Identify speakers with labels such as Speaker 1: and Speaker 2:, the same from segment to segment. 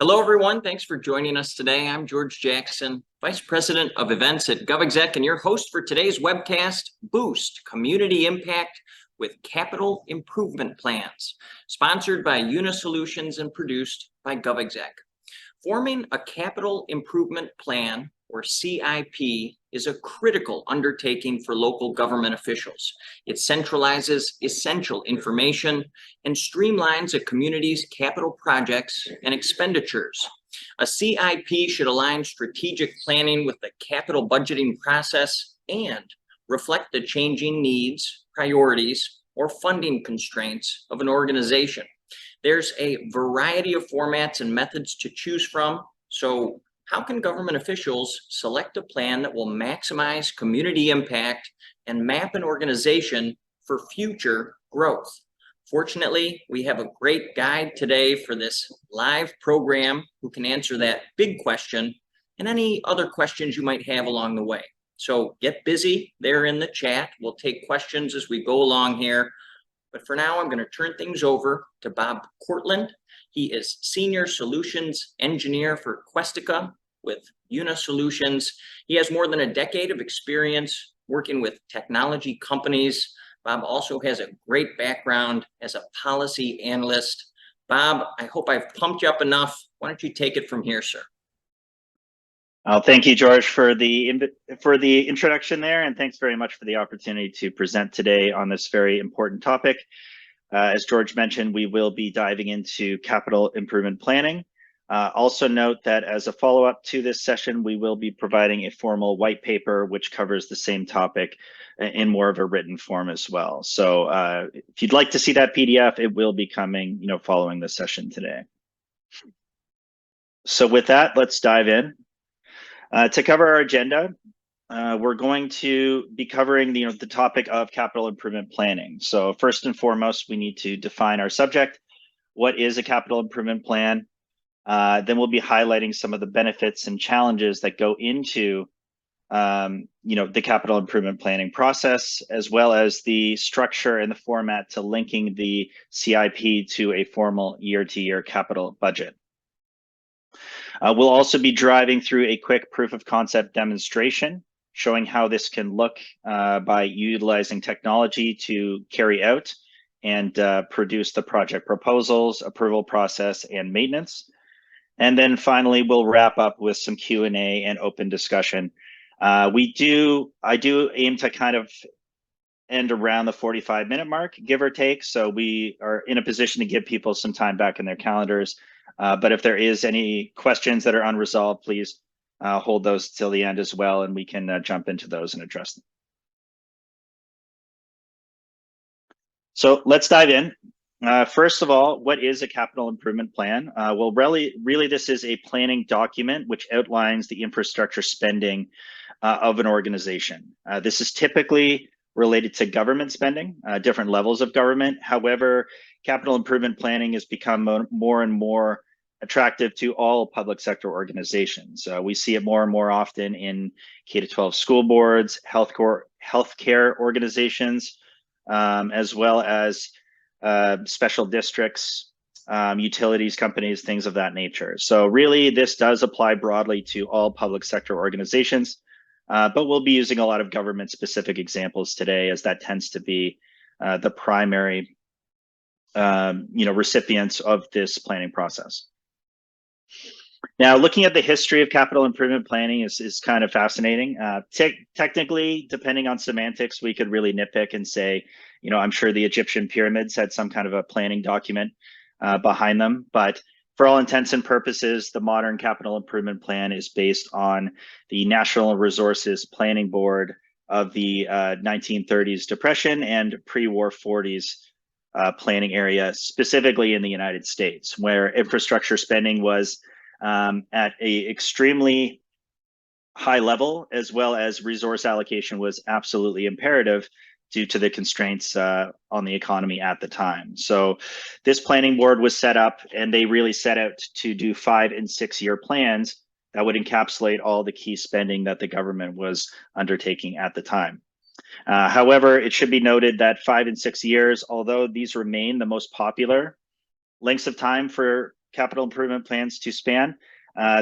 Speaker 1: Hello, everyone. Thanks for joining us today. I'm George Jackson, Vice President of Events at GovExec, and your host for today's webcast, Boost Community Impact with Capital Improvement Plans, sponsored by Euna Solutions and produced by GovExec. Forming a capital improvement plan, or CIP, is a critical undertaking for local government officials. It centralizes essential information and streamlines a community's capital projects and expenditures. A CIP should align strategic planning with the capital budgeting process and reflect the changing needs, priorities, or funding constraints of an organization. There's a variety of formats and methods to choose from. So how can government officials select a plan that will maximize community impact and map an organization for future growth? Fortunately, we have a great guide today for this live program who can answer that big question and any other questions you might have along the way. So get busy there in the chat. We'll take questions as we go along here. But for now, I'm going to turn things over to Bob Cortland. He is Senior Solutions Engineer for Questica with Euna Solutions. He has more than a decade of experience working with technology companies. Bob also has a great background as a policy analyst. Bob, I hope I've pumped you up enough. Why don't you take it from here, sir?
Speaker 2: Thank you, George, for the introduction there, and thanks very much for the opportunity to present today on this very important topic. As George mentioned, we will be diving into capital improvement planning. Also note that as a follow-up to this session, we will be providing a formal white paper which covers the same topic in more of a written form as well. So if you'd like to see that PDF, it will be coming, following the session today. So with that, let's dive in. To cover our agenda, we're going to be covering the topic of capital improvement planning. So first and foremost, we need to define our subject. What is a capital improvement plan? Then we'll be highlighting some of the benefits and challenges that go into the capital improvement planning process, as well as the structure and the format to linking the CIP to a formal year-to-year capital budget. We'll also be driving through a quick proof of concept demonstration, showing how this can look by utilizing technology to carry out and produce the project proposals, approval process, and maintenance. And then finally, we'll wrap up with some Q&A and open discussion. I do aim to kind of end around the 45-minute mark, give or take. So we are in a position to give people some time back in their calendars. But if there is any questions that are unresolved, please hold those till the end as well, and we can jump into those and address them. So let's dive in. First of all, what is a capital improvement plan? Well, really, this is a planning document which outlines the infrastructure spending of an organization. This is typically related to government spending, different levels of government. However, capital improvement planning has become more and more attractive to all public sector organizations. We see it more and more often in K-12 school boards, healthcare organizations, as well as special districts, utilities companies, things of that nature. So really, this does apply broadly to all public sector organizations, but we'll be using a lot of government-specific examples today, as that tends to be the primary recipients of this planning process. Now, looking at the history of capital improvement planning is kind of fascinating. Technically, depending on semantics, we could really nitpick and say, I'm sure the Egyptian pyramids had some kind of a planning document behind them. But for all intents and purposes, the modern capital improvement plan is based on the National Resources Planning Board of the 1930s Depression and pre-war 40s planning area, specifically in the United States, where infrastructure spending was at a extremely high level, as well as resource allocation was absolutely imperative due to the constraints on the economy at the time. So this planning board was set up, and they really set out to do 5- and 6-year plans that would encapsulate all the key spending that the government was undertaking at the time. However, it should be noted that 5 and 6 years, although these remain the most popular lengths of time for capital improvement plans to span.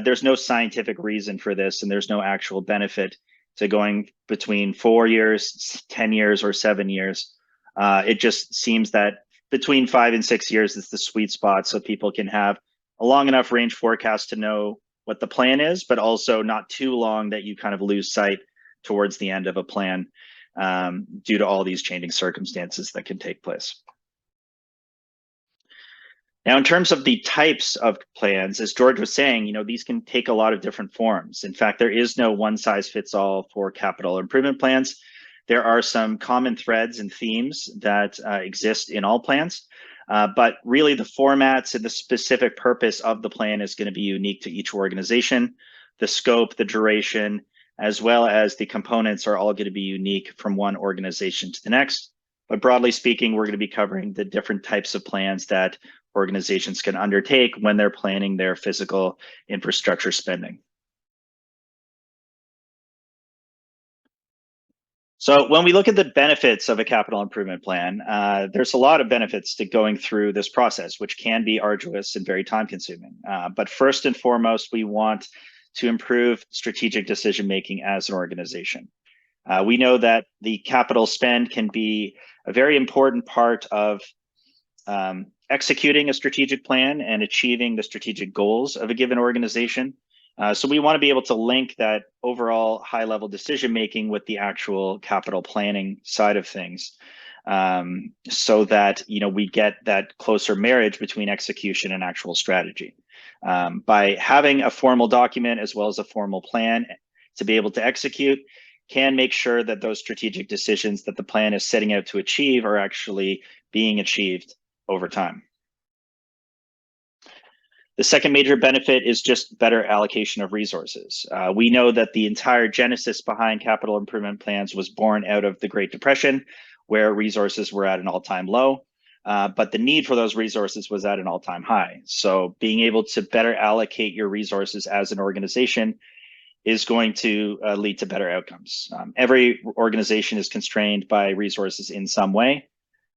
Speaker 2: There's no scientific reason for this, and there's no actual benefit to going between 4 years, 10 years, or 7 years. It just seems that between 5 and 6 years is the sweet spot, so people can have a long enough range forecast to know what the plan is, but also not too long that you kind of lose sight towards the end of a plan due to all these changing circumstances that can take place. Now, in terms of the types of plans, as George was saying, these can take a lot of different forms. In fact, there is no one size fits all for capital improvement plans. There are some common threads and themes that exist in all plans, but really the formats and the specific purpose of the plan is going to be unique to each organization. The scope, the duration, as well as the components are all going to be unique from one organization to the next. But broadly speaking, we're going to be covering the different types of plans that organizations can undertake when they're planning their physical infrastructure spending. So when we look at the benefits of a capital improvement plan, there's a lot of benefits to going through this process, which can be arduous and very time consuming. But first and foremost, we want to improve strategic decision-making as an organization. We know that the capital spend can be a very important part of executing a strategic plan and achieving the strategic goals of a given organization. So we want to be able to link that overall high-level decision-making with the actual capital planning side of things, so that we get that closer marriage between execution and actual strategy. By having a formal document as well as a formal plan to be able to execute, can make sure that those strategic decisions that the plan is setting out to achieve are actually being achieved over time. The second major benefit is just better allocation of resources. We know that the entire genesis behind capital improvement plans was born out of the Great Depression, where resources were at an all-time low, but the need for those resources was at an all-time high. So being able to better allocate your resources as an organization is going to lead to better outcomes. Every organization is constrained by resources in some way,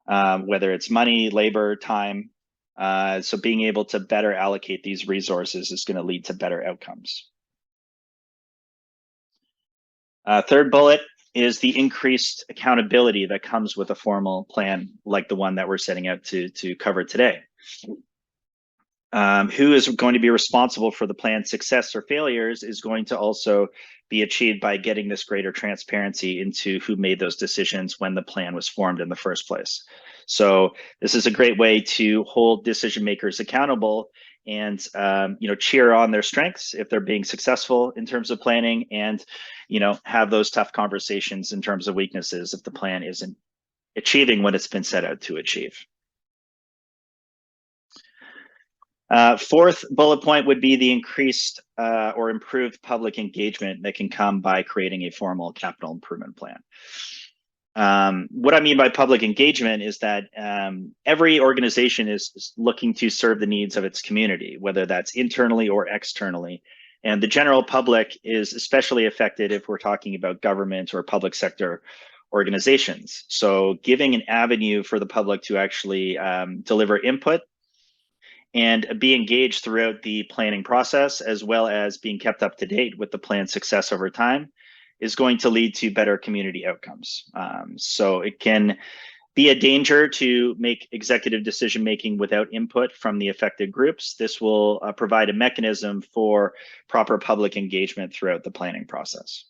Speaker 2: whether it's money, labor, time. So being able to better allocate these resources is going to lead to better outcomes. Third bullet is the increased accountability that comes with a formal plan like the one that we're setting out to cover today. Who is going to be responsible for the plan's success or failures is going to also be achieved by getting this greater transparency into who made those decisions when the plan was formed in the first place. So this is a great way to hold decision makers accountable and cheer on their strengths if they're being successful in terms of planning, and have those tough conversations in terms of weaknesses if the plan isn't achieving what it's been set out to achieve. Fourth bullet point would be the increased or improved public engagement that can come by creating a formal capital improvement plan. What I mean by public engagement is that every organization is looking to serve the needs of its community, whether that's internally or externally. And the general public is especially affected if we're talking about government or public sector organizations. So giving an avenue for the public to actually deliver input and be engaged throughout the planning process, as well as being kept up to date with the plan's success over time, is going to lead to better community outcomes. So it can be a danger to make executive decision-making without input from the affected groups. This will provide a mechanism for proper public engagement throughout the planning process.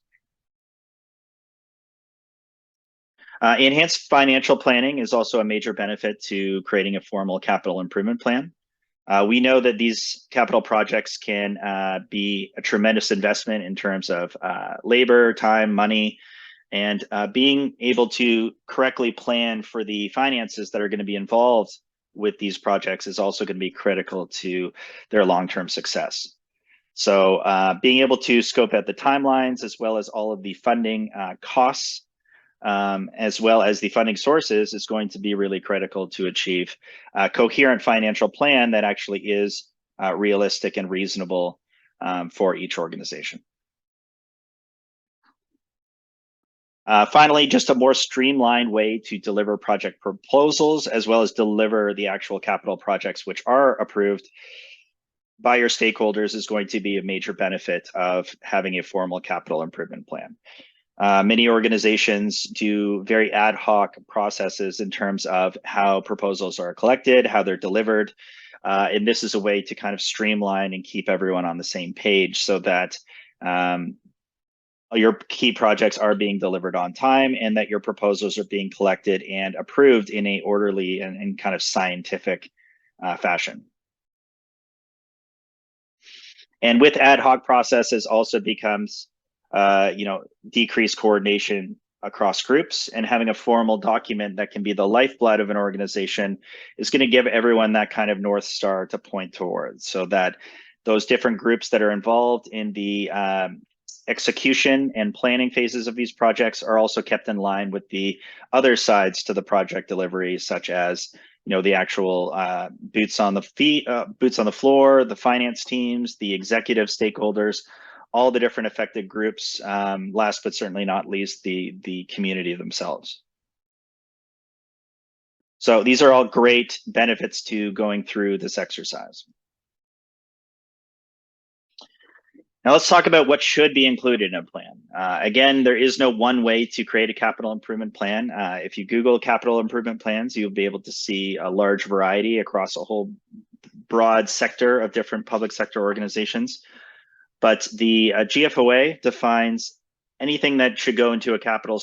Speaker 2: Enhanced financial planning is also a major benefit to creating a formal capital improvement plan. We know that these capital projects can be a tremendous investment in terms of labor, time, money, and being able to correctly plan for the finances that are going to be involved with these projects is also going to be critical to their long-term success. So being able to scope out the timelines as well as all of the funding costs, as well as the funding sources, is going to be really critical to achieve a coherent financial plan that actually is realistic and reasonable for each organization. Finally, just a more streamlined way to deliver project proposals, as well as deliver the actual capital projects which are approved, by your stakeholders is going to be a major benefit of having a formal capital improvement plan. Many organizations do very ad hoc processes in terms of how proposals are collected, how they're delivered. And this is a way to kind of streamline and keep everyone on the same page so that your key projects are being delivered on time and that your proposals are being collected and approved in a orderly and kind of scientific fashion. And with ad hoc processes also becomes, decreased coordination across groups, and having a formal document that can be the lifeblood of an organization is going to give everyone that kind of North Star to point towards, so that those different groups that are involved in the execution and planning phases of these projects are also kept in line with the other sides to the project delivery, such as the actual boots on the floor, the finance teams, the executive stakeholders, all the different affected groups. Last but certainly not least, the community themselves. So these are all great benefits to going through this exercise. Now let's talk about what should be included in a plan. Again, there is no one way to create a capital improvement plan. If you Google capital improvement plans, you'll be able to see a large variety across a whole broad sector of different public sector organizations. But the GFOA defines anything that should go into a capital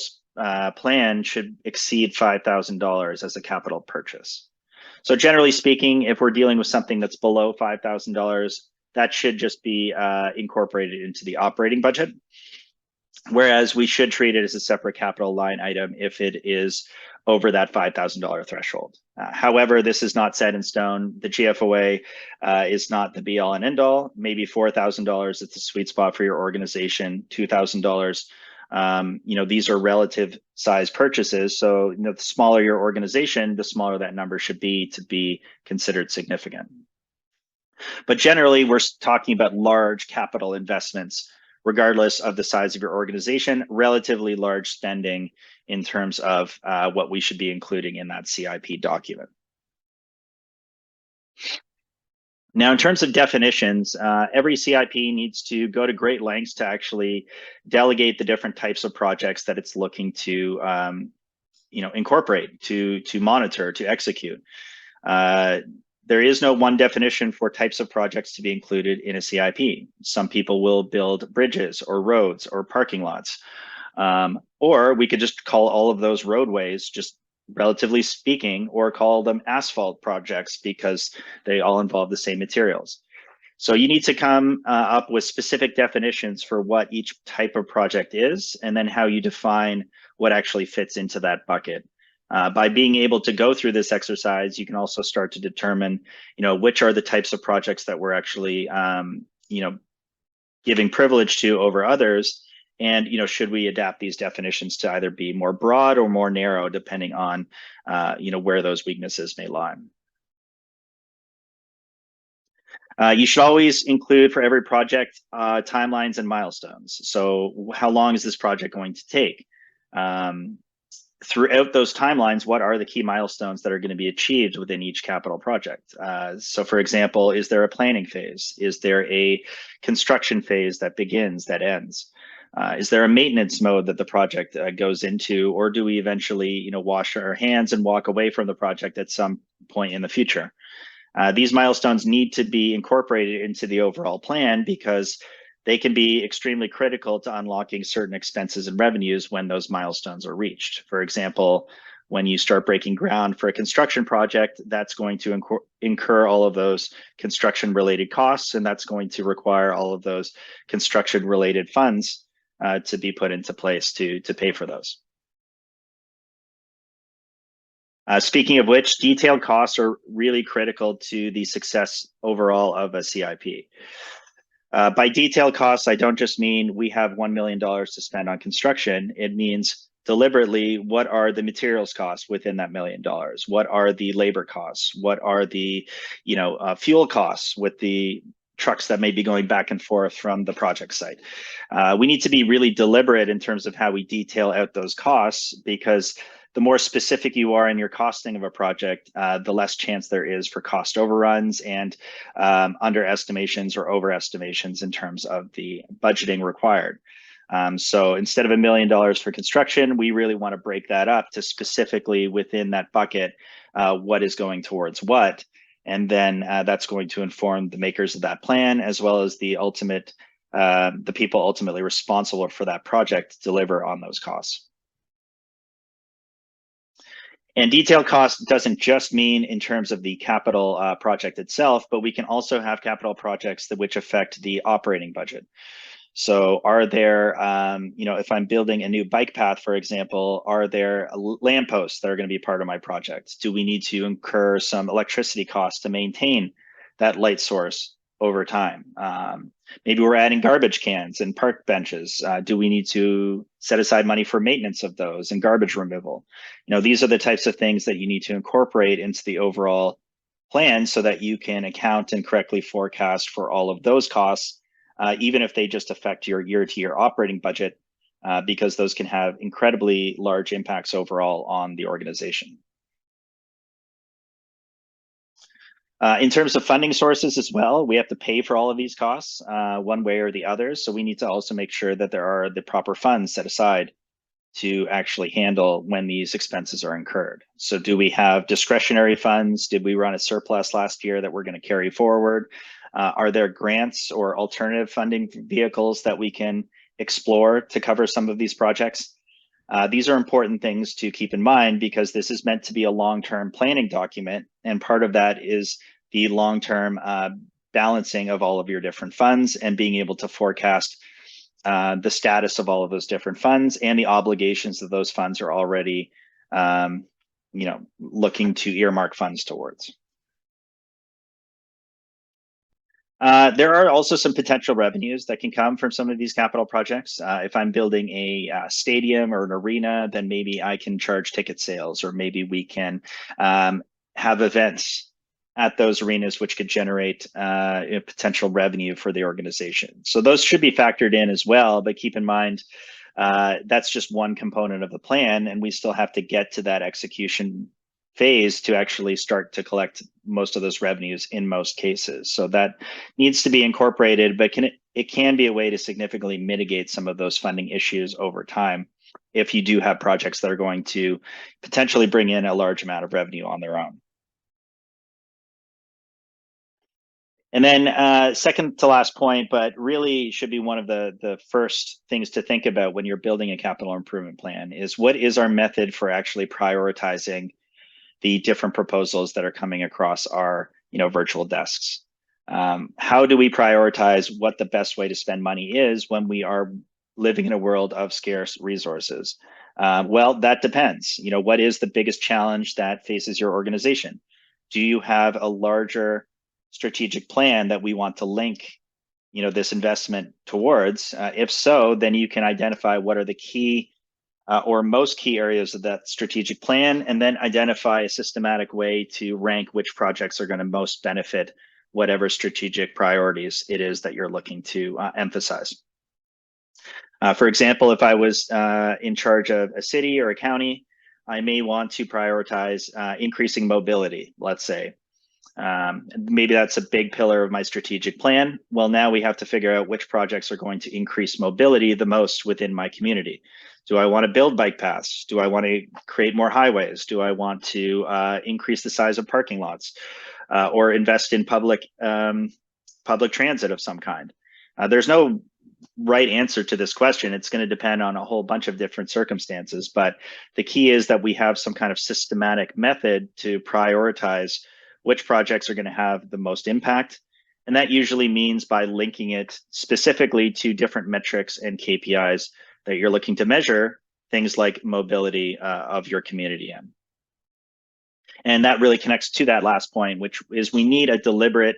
Speaker 2: plan should exceed $5,000 as a capital purchase. So generally speaking, if we're dealing with something that's below $5,000, that should just be incorporated into the operating budget. Whereas we should treat it as a separate capital line item if it is over that $5,000 threshold. However, this is not set in stone. The GFOA is not the be all and end all. Maybe $4,000 is the sweet spot for your organization, $2,000. These are relative size purchases. So the smaller your organization, the smaller that number should be to be considered significant. But generally, we're talking about large capital investments, regardless of the size of your organization, relatively large spending in terms of what we should be including in that CIP document. Now, in terms of definitions, every CIP needs to go to great lengths to actually delegate the different types of projects that it's looking to incorporate, to monitor, to execute. There is no one definition for types of projects to be included in a CIP. Some people will build bridges or roads or parking lots. Or we could just call all of those roadways, just relatively speaking, or call them asphalt projects because they all involve the same materials. So you need to come up with specific definitions for what each type of project is, and then how you define what actually fits into that bucket. By being able to go through this exercise, you can also start to determine, which are the types of projects that we're actually, giving privilege to over others, and should we adapt these definitions to either be more broad or more narrow, depending on, where those weaknesses may lie. You should always include for every project timelines and milestones. So how long is this project going to take? Throughout those timelines, what are the key milestones that are going to be achieved within each capital project? So for example, is there a planning phase? Is there a construction phase that begins, that ends? Is there a maintenance mode that the project goes into, or do we eventually, wash our hands and walk away from the project at some point in the future? These milestones need to be incorporated into the overall plan because they can be extremely critical to unlocking certain expenses and revenues when those milestones are reached. For example, when you start breaking ground for a construction project, that's going to incur all of those construction related costs, and that's going to require all of those construction related funds to be put into place to pay for those. Speaking of which, detailed costs are really critical to the success overall of a CIP. By detailed costs, I don't just mean we have $1 million to spend on construction. It means deliberately, what are the materials costs within that $1 million? What are the labor costs? What are the fuel costs with the trucks that may be going back and forth from the project site? We need to be really deliberate in terms of how we detail out those costs, because the more specific you are in your costing of a project, the less chance there is for cost overruns and underestimations or overestimations in terms of the budgeting required. So instead of $1 million for construction, we really want to break that up to specifically within that bucket, what is going towards what. And then that's going to inform the makers of that plan, as well as the people ultimately responsible for that project to deliver on those costs. And detailed cost doesn't just mean in terms of the capital project itself, but we can also have capital projects which affect the operating budget. So are there, if I'm building a new bike path, for example, are there lampposts that are going to be part of my project? Do we need to incur some electricity costs to maintain that light source over time? Maybe we're adding garbage cans and park benches. Do we need to set aside money for maintenance of those and garbage removal? These are the types of things that you need to incorporate into the overall plan so that you can account and correctly forecast for all of those costs, even if they just affect your year-to-year operating budget, because those can have incredibly large impacts overall on the organization. In terms of funding sources as well, we have to pay for all of these costs one way or the other. So we need to also make sure that there are the proper funds set aside to actually handle when these expenses are incurred. So do we have discretionary funds? Did we run a surplus last year that we're going to carry forward? Are there grants or alternative funding vehicles that we can explore to cover some of these projects? These are important things to keep in mind because this is meant to be a long-term planning document, and part of that is the long-term balancing of all of your different funds and being able to forecast the status of all of those different funds and the obligations that those funds are already looking to earmark funds towards. There are also some potential revenues that can come from some of these capital projects. If I'm building a stadium or an arena, then maybe I can charge ticket sales, or maybe we can have events at those arenas, which could generate potential revenue for the organization. So those should be factored in as well, but keep in mind, that's just one component of the plan, and we still have to get to that execution phase to actually start to collect most of those revenues in most cases. So that needs to be incorporated, but it can be a way to significantly mitigate some of those funding issues over time if you do have projects that are going to potentially bring in a large amount of revenue on their own. And then second to last point, but really should be one of the first things to think about when you're building a capital improvement plan, is what is our method for actually prioritizing the different proposals that are coming across our virtual desks. How do we prioritize what the best way to spend money is when we are living in a world of scarce resources? Well, that depends. What is the biggest challenge that faces your organization? Do you have a larger strategic plan that we want to link this investment towards? If so, then you can identify what are the key or most key areas of that strategic plan, and then identify a systematic way to rank which projects are going to most benefit whatever strategic priorities it is that you're looking to emphasize. For example, if I was in charge of a city or a county, I may want to prioritize increasing mobility, let's say. Maybe that's a big pillar of my strategic plan. Well, now we have to figure out which projects are going to increase mobility the most within my community. Do I want to build bike paths? Do I want to create more highways? Do I want to increase the size of parking lots or invest in public transit of some kind? There's no right answer to this question. It's going to depend on a whole bunch of different circumstances, but the key is that we have some kind of systematic method to prioritize which projects are going to have the most impact. And that usually means by linking it specifically to different metrics and KPIs that you're looking to measure things like mobility of your community in. And that really connects to that last point, which is we need a deliberate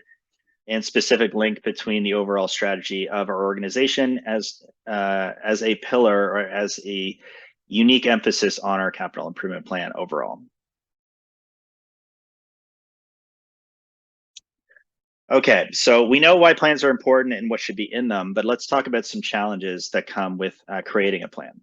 Speaker 2: and specific link between the overall strategy of our organization as a pillar or as a unique emphasis on our capital improvement plan overall. Okay, so we know why plans are important and what should be in them, but let's talk about some challenges that come with creating a plan.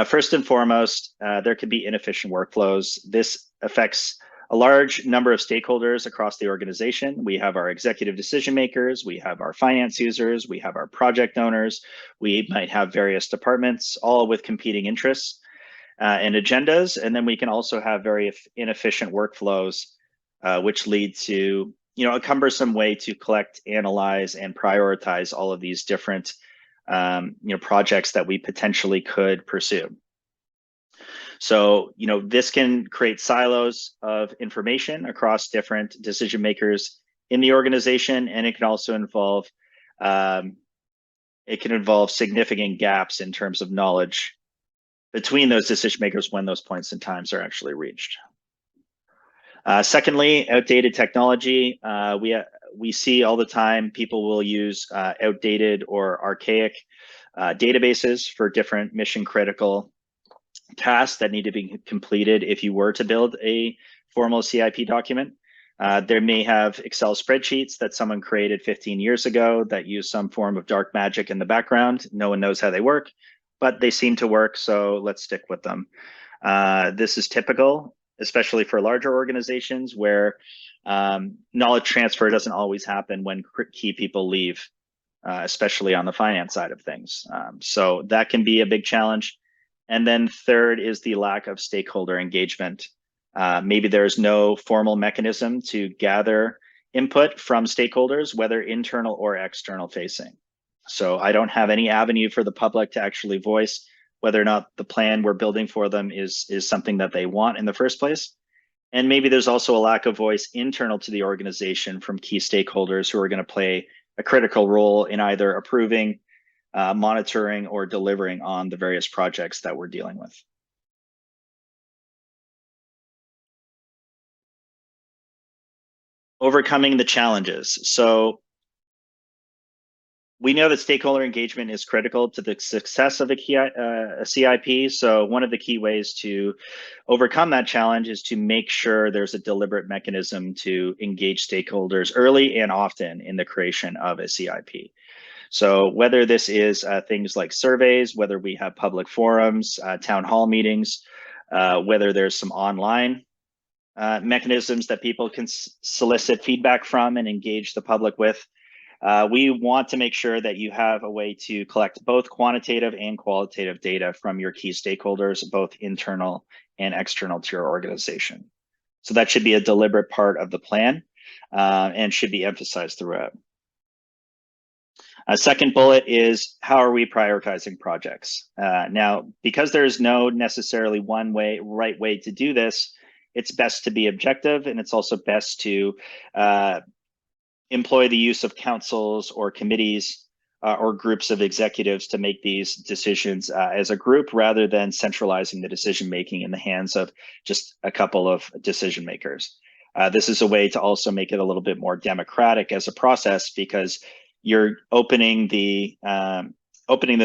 Speaker 2: First and foremost, there could be inefficient workflows. This affects a large number of stakeholders across the organization. We have our executive decision makers, we have our finance users, we have our project owners, we might have various departments, all with competing interests and agendas. And then we can also have very inefficient workflows, which lead to a cumbersome way to collect, analyze, and prioritize all of these different projects that we potentially could pursue. So, this can create silos of information across different decision makers in the organization, and it can also involve significant gaps in terms of knowledge between those decision makers when those points in times are actually reached. Secondly, outdated technology. We see all the time people will use outdated or archaic databases for different mission critical tasks that need to be completed if you were to build a formal CIP document. There may have Excel spreadsheets that someone created 15 years ago that use some form of dark magic in the background. No one knows how they work, but they seem to work, so let's stick with them. This is typical, especially for larger organizations where knowledge transfer doesn't always happen when key people leave, especially on the finance side of things. So that can be a big challenge. And then third is the lack of stakeholder engagement. Maybe there's no formal mechanism to gather input from stakeholders, whether internal or external facing. So I don't have any avenue for the public to actually voice whether or not the plan we're building for them is something that they want in the first place. And maybe there's also a lack of voice internal to the organization from key stakeholders who are going to play a critical role in either approving, monitoring, or delivering on the various projects that we're dealing with. Overcoming the challenges. So we know that stakeholder engagement is critical to the success of a CIP. So one of the key ways to overcome that challenge is to make sure there's a deliberate mechanism to engage stakeholders early and often in the creation of a CIP. So whether this is things like surveys, whether we have public forums, town hall meetings, whether there's some online mechanisms that people can solicit feedback from and engage the public with. We want to make sure that you have a way to collect both quantitative and qualitative data from your key stakeholders, both internal and external to your organization. So that should be a deliberate part of the plan and should be emphasized throughout. A second bullet is, how are we prioritizing projects? Now, because there's no necessarily right way to do this, it's best to be objective, and it's also best to employ the use of councils or committees or groups of executives to make these decisions as a group, rather than centralizing the decision making in the hands of just a couple of decision makers. This is a way to also make it a little bit more democratic as a process, because you're opening the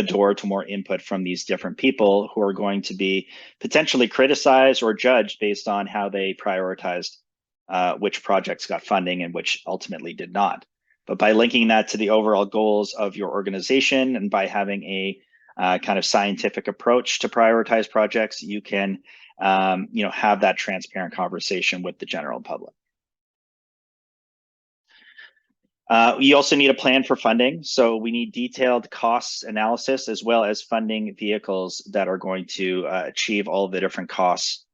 Speaker 2: door to more input from these different people who are going to be potentially criticized or judged based on how they prioritized which projects got funding and which ultimately did not. But by linking that to the overall goals of your organization, and by having a kind of scientific approach to prioritize projects, you can have that transparent conversation with the general public. You also need a plan for funding. So we need detailed costs analysis, as well as funding vehicles that are going to achieve all of the different costs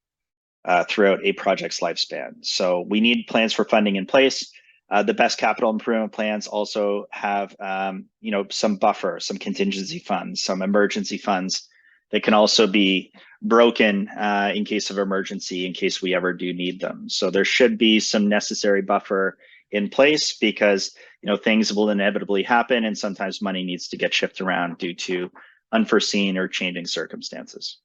Speaker 2: throughout a project's lifespan. So we need plans for funding in place. The best capital improvement plans also have some buffer, some contingency funds, some emergency funds that can also be broken in case of emergency, in case we ever do need them. So there should be some necessary buffer in place, because things will inevitably happen, and sometimes money needs to get shifted around due to unforeseen or changing circumstances.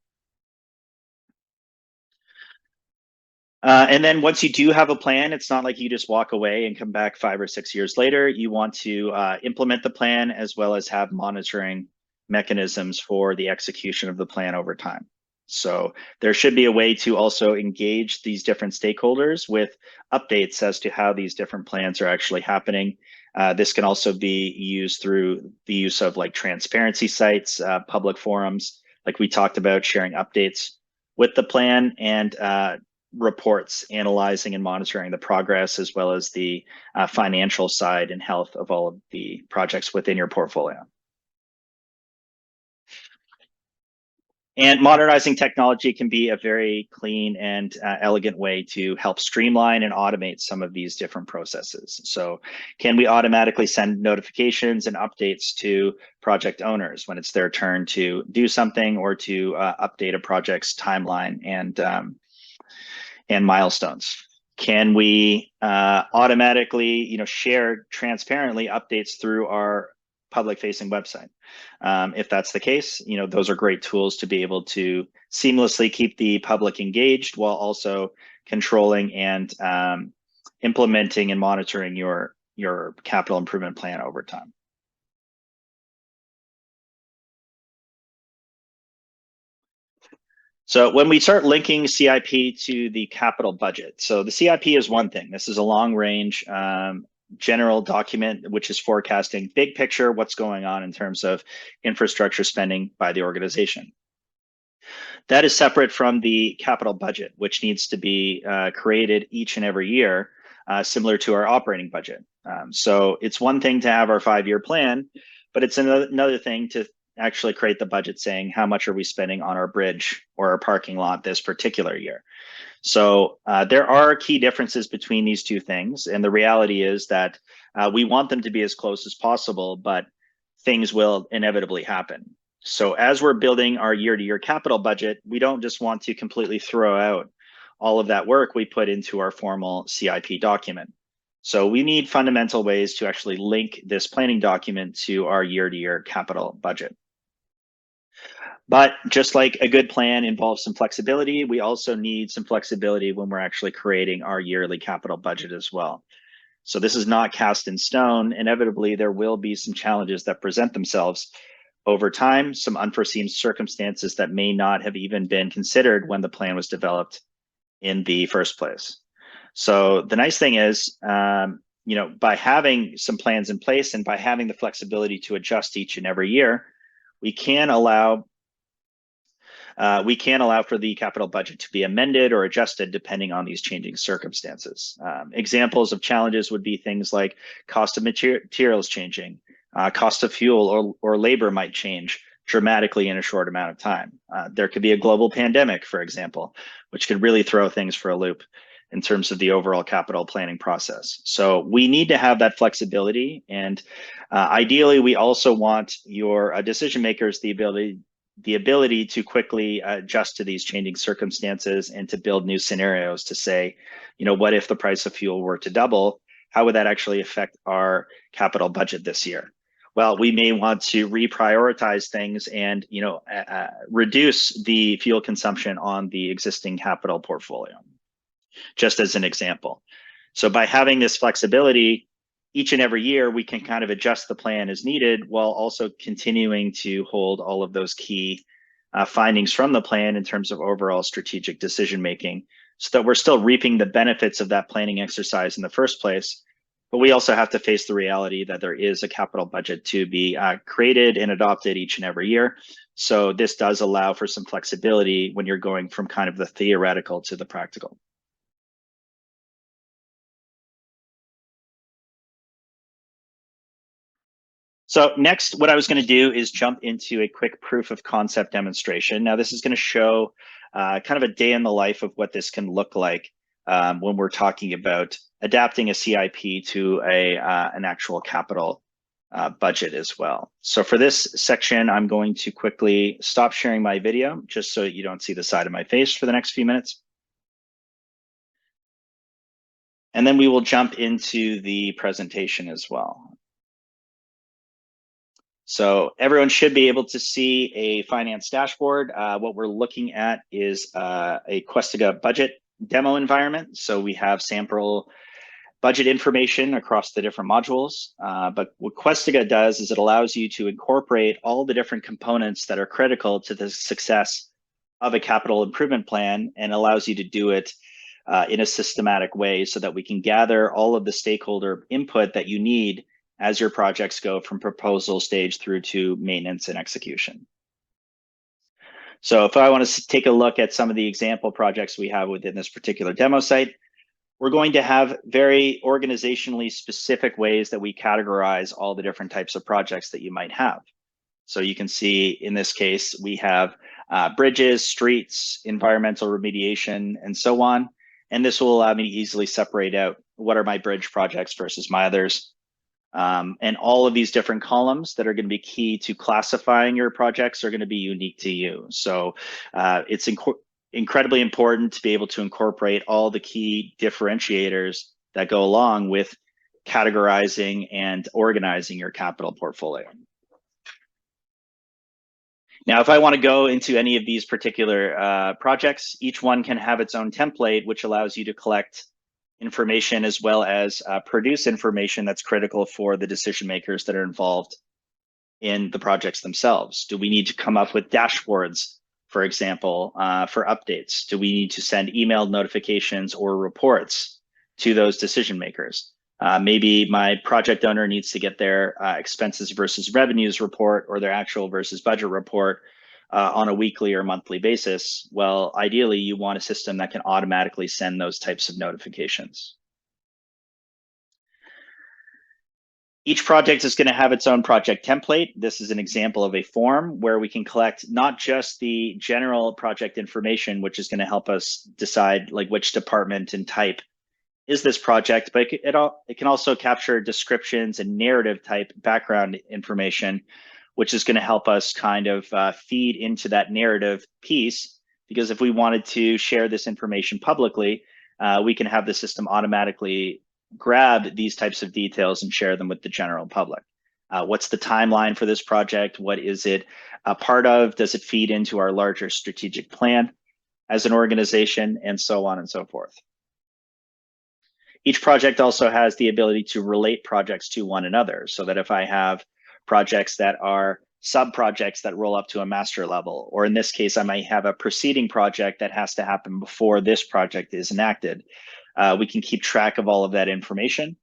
Speaker 2: And then once you do have a plan, it's not like you just walk away and come back 5 or 6 years later. You want to implement the plan, as well as have monitoring mechanisms for the execution of the plan over time. So there should be a way to also engage these different stakeholders with updates as to how these different plans are actually happening. This can also be used through the use of like transparency sites, public forums, like we talked about, sharing updates with the plan, and reports analyzing and monitoring the progress, as well as the financial side and health of all of the projects within your portfolio. And modernizing technology can be a very clean and elegant way to help streamline and automate some of these different processes. So can we automatically send notifications and updates to project owners when it's their turn to do something, or to update a project's timeline and milestones? Can we automatically, share transparently updates through our public-facing website? If that's the case, those are great tools to be able to seamlessly keep the public engaged, while also controlling and implementing and monitoring your capital improvement plan over time. So when we start linking CIP to the capital budget, so the CIP is one thing. This is a long range general document, which is forecasting big picture what's going on in terms of infrastructure spending by the organization. That is separate from the capital budget, which needs to be created each and every year, similar to our operating budget. So it's one thing to have our 5-year plan, but it's another thing to actually create the budget saying how much are we spending on our bridge or our parking lot this particular year. So there are key differences between these two things. And the reality is that we want them to be as close as possible, but things will inevitably happen. So as we're building our year-to-year capital budget, we don't just want to completely throw out all of that work we put into our formal CIP document. So we need fundamental ways to actually link this planning document to our year-to-year capital budget. But just like a good plan involves some flexibility, we also need some flexibility when we're actually creating our yearly capital budget as well. So this is not cast in stone. Inevitably, there will be some challenges that present themselves over time, some unforeseen circumstances that may not have even been considered when the plan was developed in the first place. So the nice thing is, by having some plans in place and by having the flexibility to adjust each and every year, we can allow for the capital budget to be amended or adjusted depending on these changing circumstances. Examples of challenges would be things like cost of materials changing, cost of fuel or labor might change dramatically in a short amount of time. There could be a global pandemic, for example, which could really throw things for a loop in terms of the overall capital planning process. So we need to have that flexibility. And ideally, we also want your decision makers the ability to quickly adjust to these changing circumstances and to build new scenarios to say, what if the price of fuel were to double? How would that actually affect our capital budget this year? Well, we may want to reprioritize things and reduce the fuel consumption on the existing capital portfolio, just as an example. So by having this flexibility, each and every year, we can kind of adjust the plan as needed, while also continuing to hold all of those key findings from the plan in terms of overall strategic decision making, so that we're still reaping the benefits of that planning exercise in the first place. But we also have to face the reality that there is a capital budget to be created and adopted each and every year. So this does allow for some flexibility when you're going from kind of the theoretical to the practical. So next, what I was going to do is jump into a quick proof of concept demonstration. Now, this is going to show kind of a day in the life of what this can look like when we're talking about adapting a CIP to an actual capital budget as well. So for this section, I'm going to quickly stop sharing my video just so you don't see the side of my face for the next few minutes. And then we will jump into the presentation as well. So everyone should be able to see a finance dashboard. What we're looking at is a Questiga budget demo environment. So we have sample budget information across the different modules. But what Questiga does is it allows you to incorporate all the different components that are critical to the success of a capital improvement plan, and allows you to do it in a systematic way so that we can gather all of the stakeholder input that you need as your projects go from proposal stage through to maintenance and execution. So if I want to take a look at some of the example projects we have within this particular demo site, we're going to have very organizationally specific ways that we categorize all the different types of projects that you might have. So you can see in this case, we have bridges, streets, environmental remediation, and so on. And this will allow me to easily separate out what are my bridge projects versus my others. And all of these different columns that are going to be key to classifying your projects are going to be unique to you. So it's incredibly important to be able to incorporate all the key differentiators that go along with categorizing and organizing your capital portfolio. Now, if I want to go into any of these particular projects, each one can have its own template, which allows you to collect information as well as produce information that's critical for the decision makers that are involved in the projects themselves. Do we need to come up with dashboards, for example, for updates? Do we need to send email notifications or reports to those decision makers? Maybe my project owner needs to get their expenses versus revenues report or their actual versus budget report on a weekly or monthly basis. Well, ideally, you want a system that can automatically send those types of notifications. Each project is going to have its own project template. This is an example of a form where we can collect not just the general project information, which is going to help us decide like which department and type is this project, but it can also capture descriptions and narrative type background information, which is going to help us kind of feed into that narrative piece. Because if we wanted to share this information publicly, we can have the system automatically grab these types of details and share them with the general public. What's the timeline for this project? What is it a part of? Does it feed into our larger strategic plan as an organization, and so on and so forth? Each project also has the ability to relate projects to one another, so that if I have projects that are sub-projects that roll up to a master level, or in this case, I might have a preceding project that has to happen before this project is enacted, we can keep track of all of that information.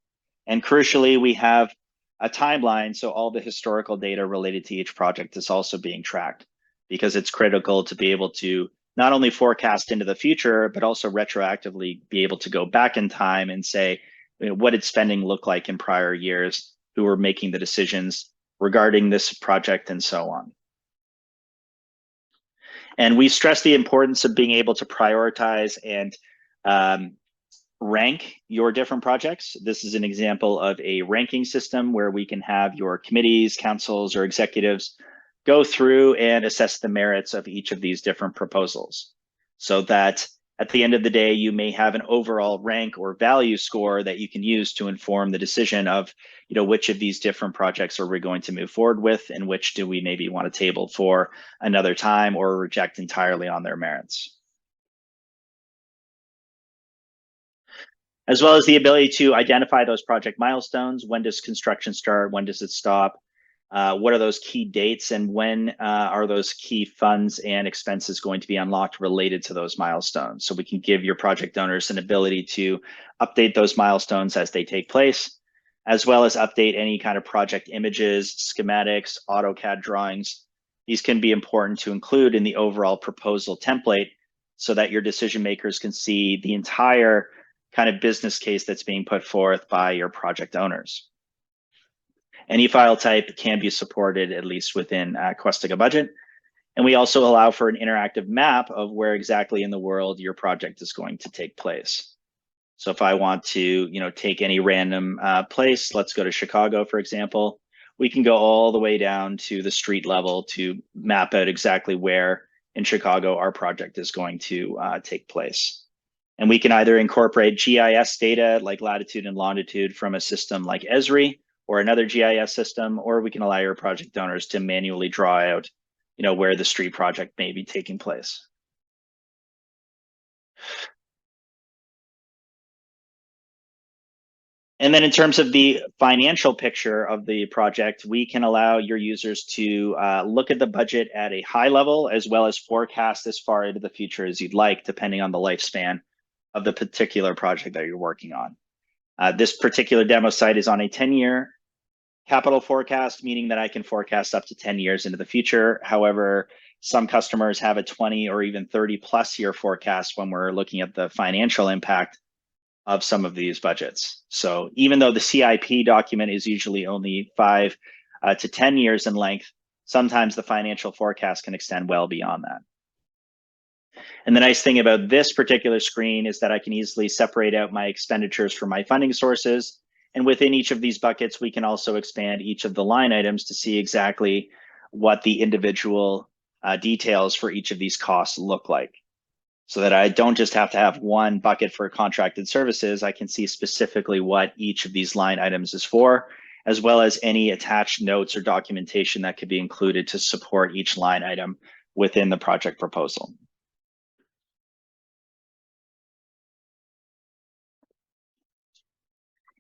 Speaker 2: And crucially, we have a timeline, so all the historical data related to each project is also being tracked, because it's critical to be able to not only forecast into the future, but also retroactively be able to go back in time and say, what did spending look like in prior years, who were making the decisions regarding this project, and so on. And we stress the importance of being able to prioritize and rank your different projects. This is an example of a ranking system where we can have your committees, councils, or executives go through and assess the merits of each of these different proposals, so that at the end of the day, you may have an overall rank or value score that you can use to inform the decision of, which of these different projects are we going to move forward with, and which do we maybe want to table for another time or reject entirely on their merits. As well as the ability to identify those project milestones. When does construction start? When does it stop? What are those key dates, and when are those key funds and expenses going to be unlocked related to those milestones? So we can give your project owners an ability to update those milestones as they take place, as well as update any kind of project images, schematics, AutoCAD drawings. These can be important to include in the overall proposal template, so that your decision makers can see the entire kind of business case that's being put forth by your project owners. Any file type can be supported, at least within Questica budget. And we also allow for an interactive map of where exactly in the world your project is going to take place. So if I want to, take any random place, let's go to Chicago, for example, we can go all the way down to the street level to map out exactly where in Chicago our project is going to take place. And we can either incorporate GIS data like latitude and longitude from a system like Esri, or another GIS system, or we can allow your project owners to manually draw out, where the street project may be taking place. And then in terms of the financial picture of the project, we can allow your users to look at the budget at a high level, as well as forecast as far into the future as you'd like, depending on the lifespan of the particular project that you're working on. This particular demo site is on a 10-year capital forecast, meaning that I can forecast up to 10 years into the future. However, Some customers have a 20 or even 30+ year forecast when we're looking at the financial impact of some of these budgets. So even though the CIP document is usually only 5 to 10 years in length, sometimes the financial forecast can extend well beyond that. And the nice thing about this particular screen is that I can easily separate out my expenditures from my funding sources. And within each of these buckets, we can also expand each of the line items to see exactly what the individual details for each of these costs look like. So that I don't just have to have one bucket for contracted services, I can see specifically what each of these line items is for, as well as any attached notes or documentation that could be included to support each line item within the project proposal.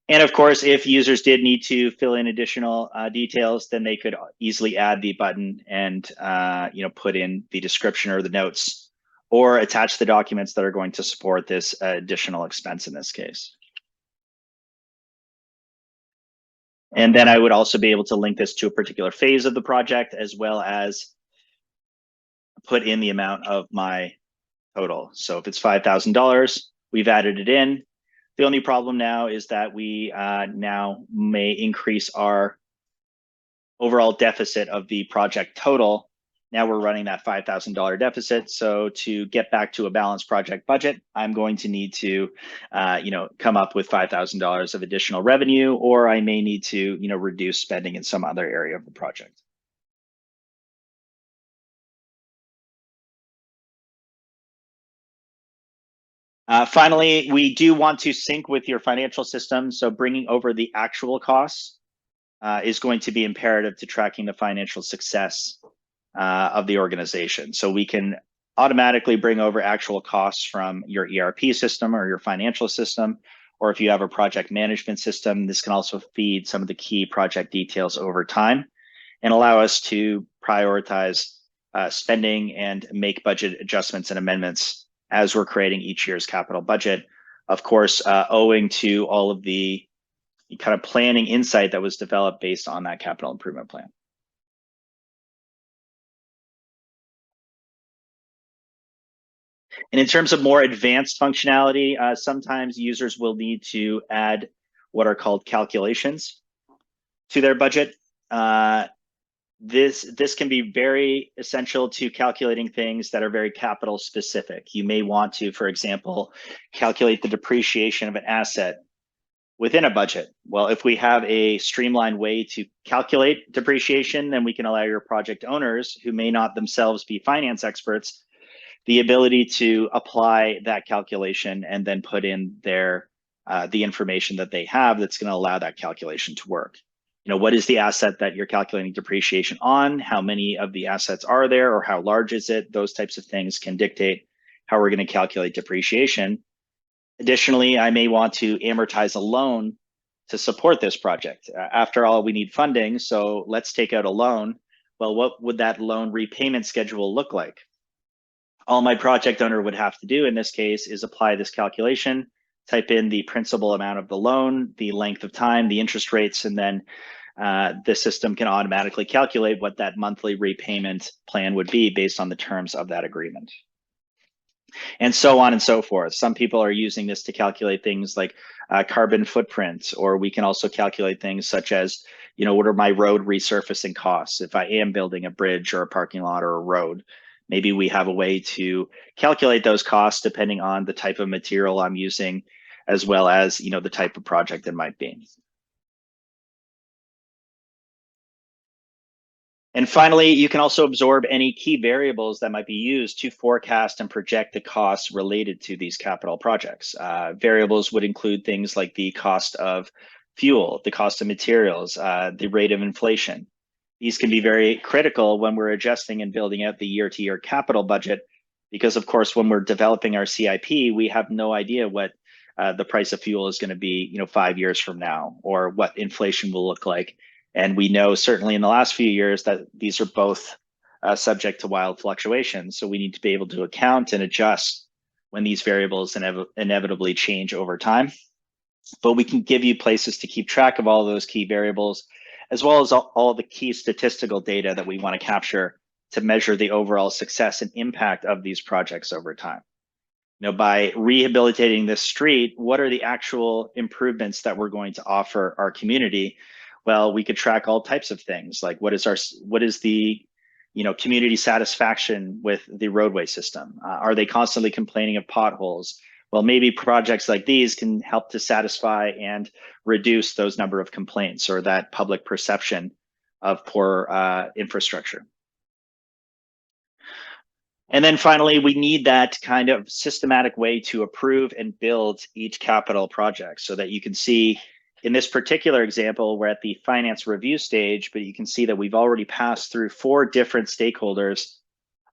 Speaker 2: And of course, if users did need to fill in additional details, then they could easily add the button and put in the description or the notes, or attach the documents that are going to support this additional expense in this case. And then I would also be able to link this to a particular phase of the project, as well as put in the amount of my total. So if it's $5,000, we've added it in. The only problem now is that we now may increase our overall deficit of the project total. Now we're running that $5,000 deficit. So to get back to a balanced project budget, I'm going to need to, come up with $5,000 of additional revenue, or I may need to, reduce spending in some other area of the project. Finally, we do want to sync with your financial system. So bringing over the actual costs is going to be imperative to tracking the financial success of the organization. So we can automatically bring over actual costs from your ERP system or your financial system, or if you have a project management system, this can also feed some of the key project details over time and allow us to prioritize spending and make budget adjustments and amendments as we're creating each year's capital budget. Of course, owing to all of the kind of planning insight that was developed based on that capital improvement plan. And in terms of more advanced functionality, sometimes users will need to add what are called calculations to their budget. This can be very essential to calculating things that are very capital specific. You may want to, for example, calculate the depreciation of an asset within a budget. Well, if we have a streamlined way to calculate depreciation, then we can allow your project owners, who may not themselves be finance experts, the ability to apply that calculation and then put in their the information that they have that's going to allow that calculation to work. What is the asset that you're calculating depreciation on? How many of the assets are there, or how large is it? Those types of things can dictate how we're going to calculate depreciation. Additionally, I may want to amortize a loan to support this project. After all, we need funding, so let's take out a loan. Well, what would that loan repayment schedule look like? All my project owner would have to do in this case is apply this calculation, type in the principal amount of the loan, the length of time, the interest rates, and then the system can automatically calculate what that monthly repayment plan would be based on the terms of that agreement. And so on and so forth. Some people are using this to calculate things like carbon footprint, or we can also calculate things such as, what are my road resurfacing costs if I am building a bridge or a parking lot or a road. Maybe we have a way to calculate those costs depending on the type of material I'm using, as well as the type of project it might be. And finally, you can also absorb any key variables that might be used to forecast and project the costs related to these capital projects. Variables would include things like the cost of fuel, the cost of materials, the rate of inflation. These can be very critical when we're adjusting and building out the year-to-year capital budget, because of course, when we're developing our CIP, we have no idea what the price of fuel is going to be, 5 years from now, or what inflation will look like. And we know certainly in the last few years that these are both subject to wild fluctuations. So we need to be able to account and adjust when these variables inevitably change over time. But we can give you places to keep track of all those key variables, as well as all the key statistical data that we want to capture to measure the overall success and impact of these projects over time. By rehabilitating this street, what are the actual improvements that we're going to offer our community? Well, we could track all types of things, like what is the community satisfaction with the roadway system? Are they constantly complaining of potholes? Well, maybe projects like these can help to satisfy and reduce those number of complaints or that public perception of poor infrastructure. And then finally, we need that kind of systematic way to approve and build each capital project so that you can see in this particular example, we're at the finance review stage, but you can see that we've already passed through 4 different stakeholders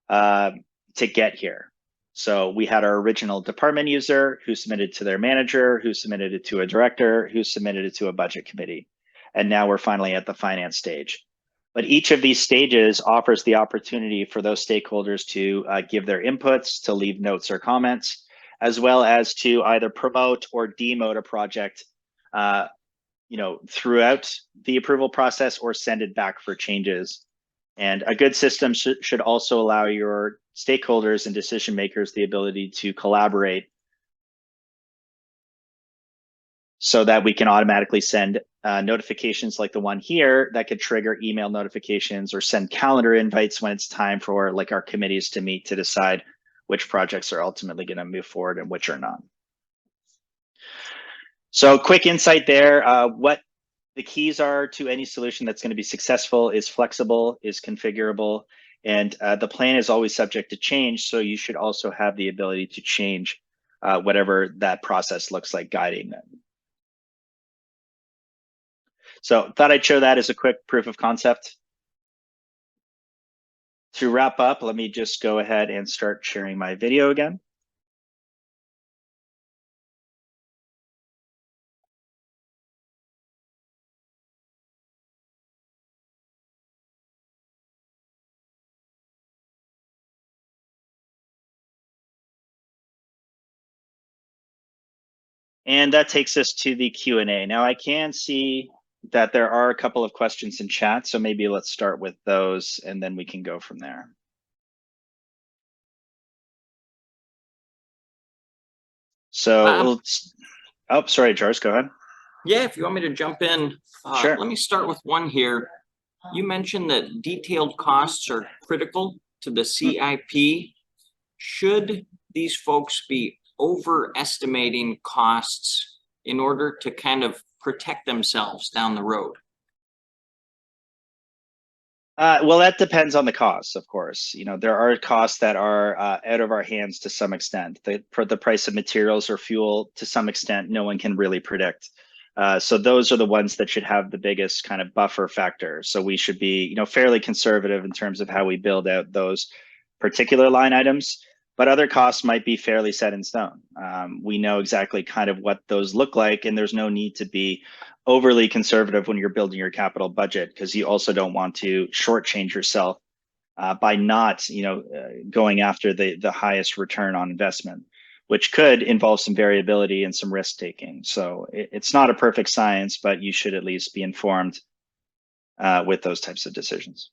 Speaker 2: to get here. So we had our original department user who submitted to their manager, who submitted it to a director, who submitted it to a budget committee. And now we're finally at the finance stage. But each of these stages offers the opportunity for those stakeholders to give their inputs, to leave notes or comments, as well as to either promote or demote a project throughout the approval process or send it back for changes. And a good system should also allow your stakeholders and decision makers the ability to collaborate so that we can automatically send notifications like the one here that could trigger email notifications or send calendar invites when it's time for like our committees to meet to decide which projects are ultimately going to move forward and which are not. So quick insight there, what the keys are to any solution that's going to be successful is flexible, is configurable, and the plan is always subject to change. So you should also have the ability to change whatever that process looks like guiding them. So thought I'd show that as a quick proof of concept. To wrap up, let me just go ahead and start sharing my video again. And that takes us to the Q&A. Now I can see that there are a couple of questions in chat, so maybe let's start with those and then we can go from there. So, oh, sorry, George, go ahead.
Speaker 1: Yeah, if you want me to jump in,
Speaker 2: sure.
Speaker 1: Let me start with one here. You mentioned that detailed costs are critical to the CIP. Should these folks be overestimating costs in order to kind of protect themselves down the road?
Speaker 2: Well, that depends on the costs, of course. There are costs that are out of our hands to some extent. For the price of materials or fuel, to some extent, no one can really predict. So those are the ones that should have the biggest kind of buffer factor. So we should be, fairly conservative in terms of how we build out those particular line items. But other costs might be fairly set in stone. We know exactly kind of what those look like, and there's no need to be overly conservative when you're building your capital budget, because you also don't want to shortchange yourself by not, going after the highest return on investment, which could involve some variability and some risk taking. So it's not a perfect science, but you should at least be informed with those types of decisions.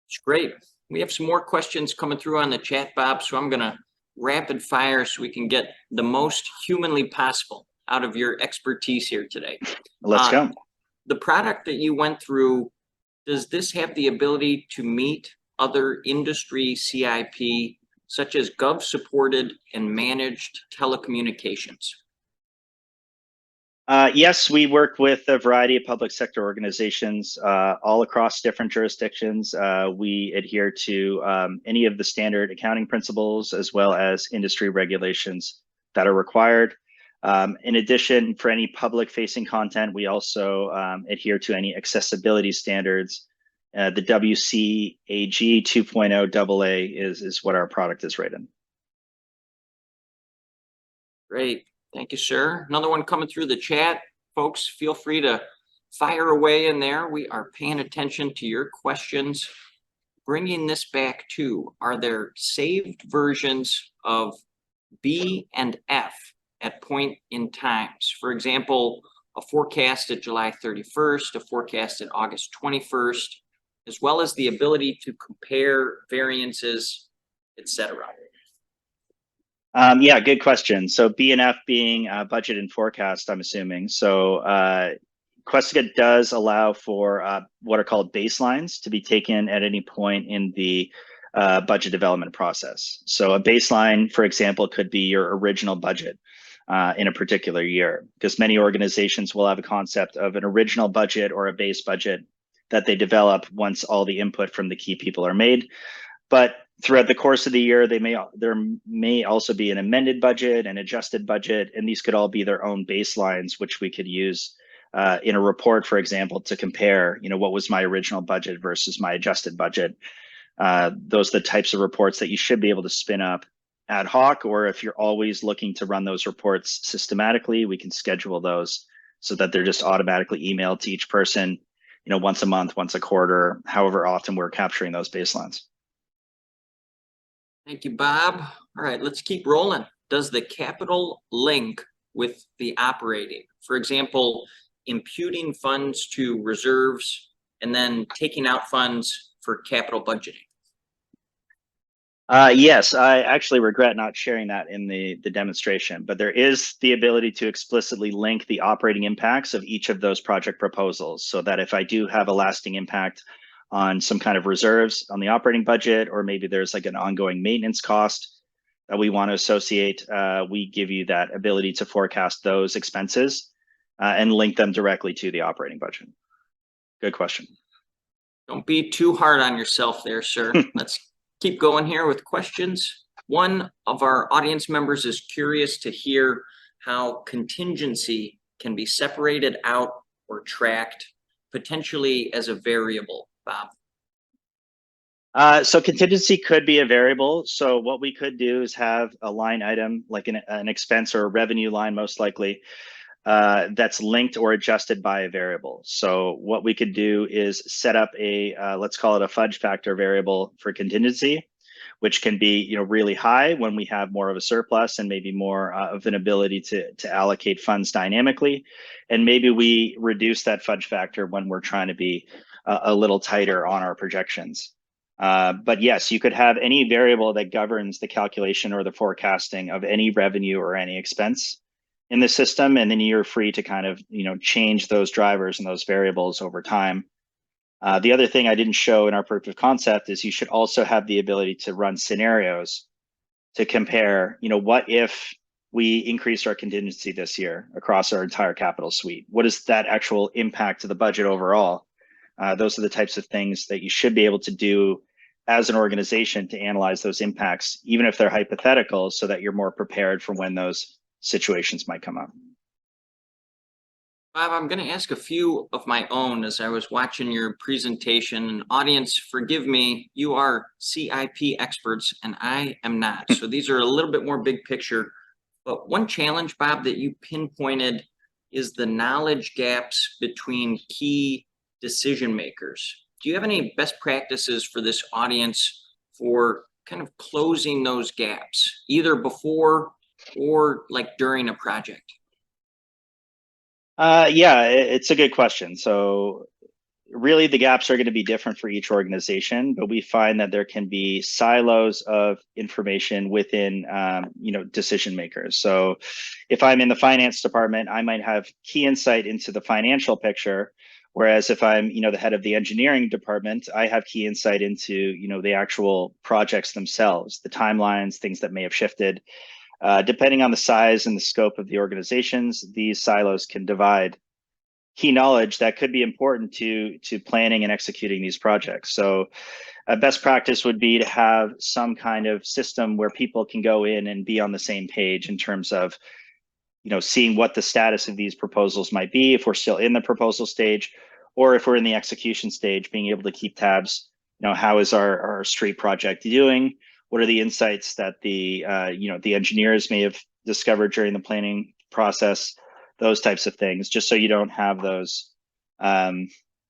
Speaker 1: It's great. We have some more questions coming through on the chat, Bob, so I'm going to rapid fire so we can get the most humanly possible out of your expertise here today.
Speaker 2: Let's go.
Speaker 1: The product that you went through, does this have the ability to meet other industry CIP, such as gov-supported and managed telecommunications?
Speaker 2: Yes, we work with a variety of public sector organizations all across different jurisdictions. We adhere to any of the standard accounting principles as well as industry regulations that are required. In addition, for any public-facing content, we also adhere to any accessibility standards. The WCAG 2.0 AA is what our product is rated.
Speaker 1: Great. Thank you, sir. Another one coming through the chat. Folks, feel free to fire away in there. We are paying attention to your questions. Bringing this back to, are there saved versions of B and F at point in times? For example, a forecast at July 31st, a forecast at August 21st. as well as the ability to compare variances, etc.?
Speaker 2: Yeah, good question. So BNF being budget and forecast, I'm assuming. So Questica does allow for what are called baselines to be taken at any point in the budget development process. So a baseline, for example, could be your original budget in a particular year, because many organizations will have a concept of an original budget or a base budget that they develop once all the input from the key people are made. But throughout the course of the year, there may also be an amended budget, an adjusted budget, and these could all be their own baselines, which we could use in a report, for example, to compare, what was my original budget versus my adjusted budget. Those are the types of reports that you should be able to spin up ad hoc, or if you're always looking to run those reports systematically, we can schedule those so that they're just automatically emailed to each person, once a month, once a quarter, however often we're capturing those baselines.
Speaker 1: Thank you, Bob. All right, let's keep rolling. Does the capital link with the operating? For example, imputing funds to reserves and then taking out funds for capital budgeting?
Speaker 2: Yes, I actually regret not sharing that in the demonstration, but there is the ability to explicitly link the operating impacts of each of those project proposals, so that if I do have a lasting impact on some kind of reserves on the operating budget, or maybe there's like an ongoing maintenance cost that we want to associate, we give you that ability to forecast those expenses and link them directly to the operating budget. Good question.
Speaker 1: Don't be too hard on yourself there, sir. Let's keep going here with questions. One of our audience members is curious to hear how contingency can be separated out or tracked, potentially as a variable, Bob.
Speaker 2: So contingency could be a variable. So what we could do is have a line item, like an expense or a revenue line, most likely, that's linked or adjusted by a variable. So what we could do is set up a, let's call it a fudge factor variable for contingency, which can be, really high when we have more of a surplus and maybe more of an ability to allocate funds dynamically. And maybe we reduce that fudge factor when we're trying to be a little tighter on our projections. But yes, you could have any variable that governs the calculation or the forecasting of any revenue or any expense in the system, and then you're free to kind of change those drivers and those variables over time. The other thing I didn't show in our proof of concept is you should also have the ability to run scenarios to compare, what if we increase our contingency this year across our entire capital suite? What is that actual impact to the budget overall? Those are the types of things that you should be able to do as an organization to analyze those impacts, even if they're hypothetical, so that you're more prepared for when those situations might come up.
Speaker 1: Bob, I'm going to ask a few of my own as I was watching your presentation. And audience, forgive me, you are CIP experts and I am not. So these are a little bit more big picture. But one challenge, Bob, that you pinpointed is the knowledge gaps between key decision makers. Do you have any best practices for this audience for kind of closing those gaps, either before or like during a project?
Speaker 2: Yeah, it's a good question. So really the gaps are going to be different for each organization, but we find that there can be silos of information within, decision makers. So if I'm in the finance department, I might have key insight into the financial picture. Whereas if I'm, the head of the engineering department, I have key insight into, the actual projects themselves, the timelines, things that may have shifted. Depending on the size and the scope of the organizations, these silos can divide key knowledge that could be important to planning and executing these projects. So a best practice would be to have some kind of system where people can go in and be on the same page in terms of, seeing what the status of these proposals might be, if we're still in the proposal stage, or if we're in the execution stage, being able to keep tabs, how is our street project doing? What are the insights that the engineers may have discovered during the planning process? Those types of things, just so you don't have those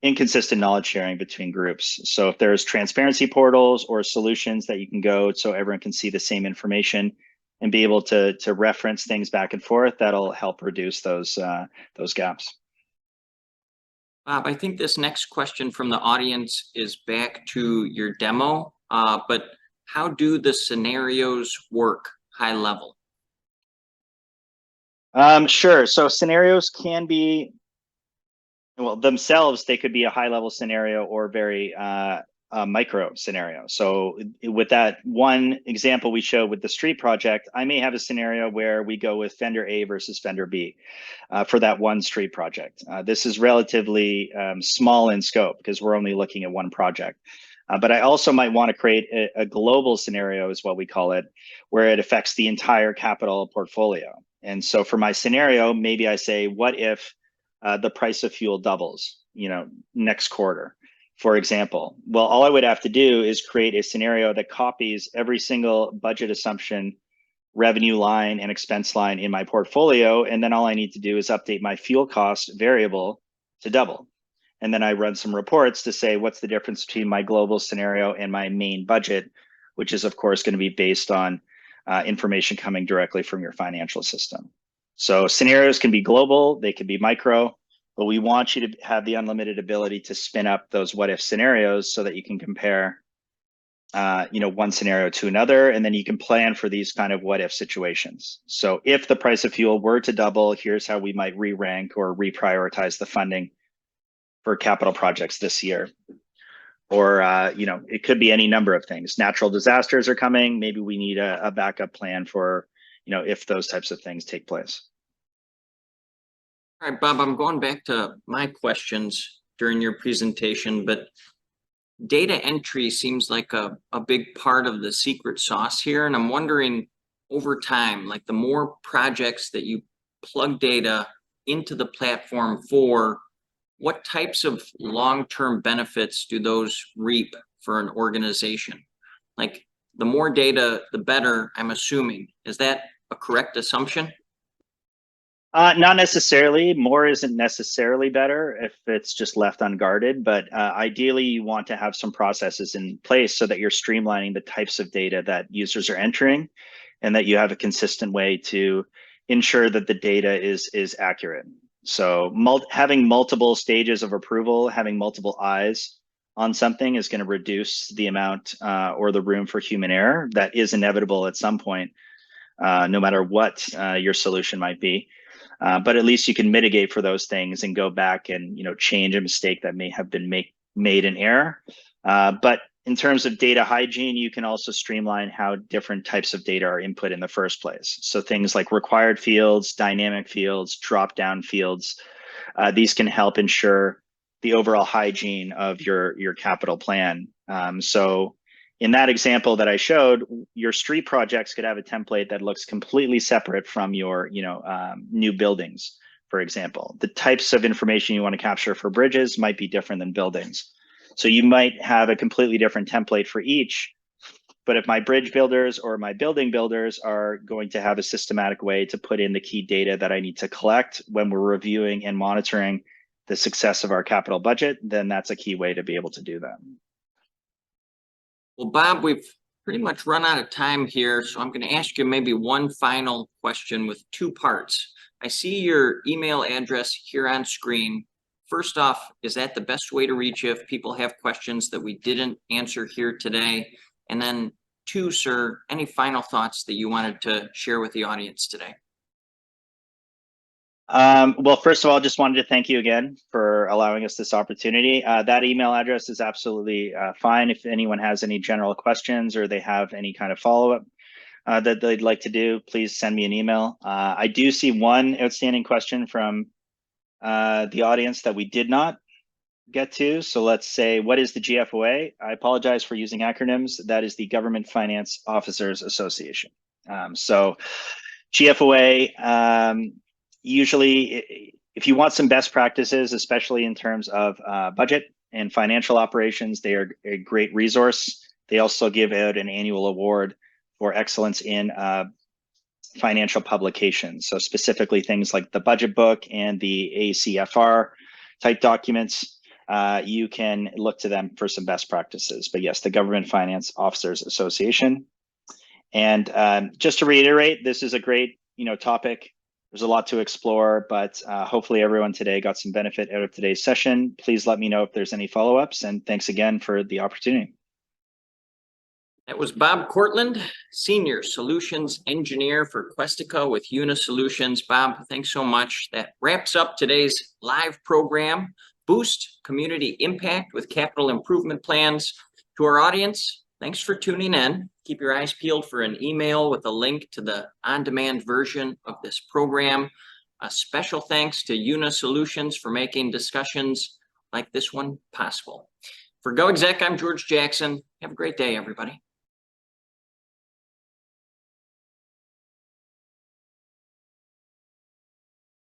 Speaker 2: inconsistent knowledge sharing between groups. So if there's transparency portals or solutions that you can go so everyone can see the same information and be able to reference things back and forth, that'll help reduce those gaps.
Speaker 1: Bob, I think this next question from the audience is back to your demo, but how do the scenarios work high level?
Speaker 2: Sure. So scenarios can be, well, themselves, they could be a high level scenario or very micro scenario. So with that one example we showed with the street project, I may have a scenario where we go with vendor A versus vendor B for that one street project. This is relatively small in scope because we're only looking at one project. But I also might want to create a global scenario, is what we call it, where it affects the entire capital portfolio. And so for my scenario, maybe I say, what if the price of fuel doubles, next quarter, for example? Well, all I would have to do is create a scenario that copies every single budget assumption, revenue line, and expense line in my portfolio. And then all I need to do is update my fuel cost variable to double. And then I run some reports to say what's the difference between my global scenario and my main budget, which is, of course, going to be based on information coming directly from your financial system. So scenarios can be global, they can be micro, but we want you to have the unlimited ability to spin up those what if scenarios so that you can compare one scenario to another, and then you can plan for these kind of what if situations. So if the price of fuel were to double, here's how we might re-rank or reprioritize the funding for capital projects this year. Or it could be any number of things. Natural disasters are coming. Maybe we need a backup plan for if those types of things take place.
Speaker 1: All right, Bob, I'm going back to my questions during your presentation, but data entry seems like a big part of the secret sauce here. And I'm wondering, over time, like the more projects that you plug data into the platform for, what types of long-term benefits do those reap for an organization? Like the more data, the better, I'm assuming. Is that a correct assumption?
Speaker 2: Not necessarily. More isn't necessarily better if it's just left unguarded, but ideally you want to have some processes in place so that you're streamlining the types of data that users are entering and that you have a consistent way to ensure that the data is accurate. So having multiple stages of approval, having multiple eyes on something is going to reduce the amount or the room for human error that is inevitable at some point, no matter what your solution might be. But at least you can mitigate for those things and go back and change a mistake that may have been made in error. But in terms of data hygiene, you can also streamline how different types of data are input in the first place. So things like required fields, dynamic fields, drop-down fields, these can help ensure the overall hygiene of your capital plan. So in that example that I showed, your street projects could have a template that looks completely separate from your new buildings, for example. The types of information you want to capture for bridges might be different than buildings. So you might have a completely different template for each, but if my bridge builders or my building builders are going to have a systematic way to put in the key data that I need to collect when we're reviewing and monitoring the success of our capital budget, then that's a key way to be able to do that.
Speaker 1: Well, Bob, we've pretty much run out of time here, so I'm going to ask you maybe one final question with two parts. I see your email address here on screen. First off, is that the best way to reach you if people have questions that we didn't answer here today? And then two, sir, any final thoughts that you wanted to share with the audience today?
Speaker 2: Well, first of all, just wanted to thank you again for allowing us this opportunity. That email address is absolutely fine. If anyone has any general questions or they have any kind of follow-up that they'd like to do, please send me an email. I do see one outstanding question from the audience that we did not get to. So let's say, what is the GFOA? I apologize for using acronyms. That is the Government Finance Officers Association. So GFOA, usually if you want some best practices, especially in terms of budget and financial operations, they are a great resource. They also give out an annual award for excellence in financial publications. So specifically things like the budget book and the ACFR type documents, you can look to them for some best practices. But yes, the Government Finance Officers Association. And just to reiterate, this is a great topic There's a lot to explore, but hopefully everyone today got some benefit out of today's session. Please let me know if there's any follow-ups, and thanks again for the opportunity.
Speaker 1: That was Bob Cortland, Senior Solutions Engineer for Questica with Euna Solutions. Bob, thanks so much. That wraps up today's live program, Boost Community Impact with Capital Improvement Plans. To our audience, thanks for tuning in. Keep your eyes peeled for an email with a link to the on-demand version of this program. A special thanks to Euna Solutions for making discussions like this one possible. For GovExec, I'm George Jackson. Have a great day, everybody.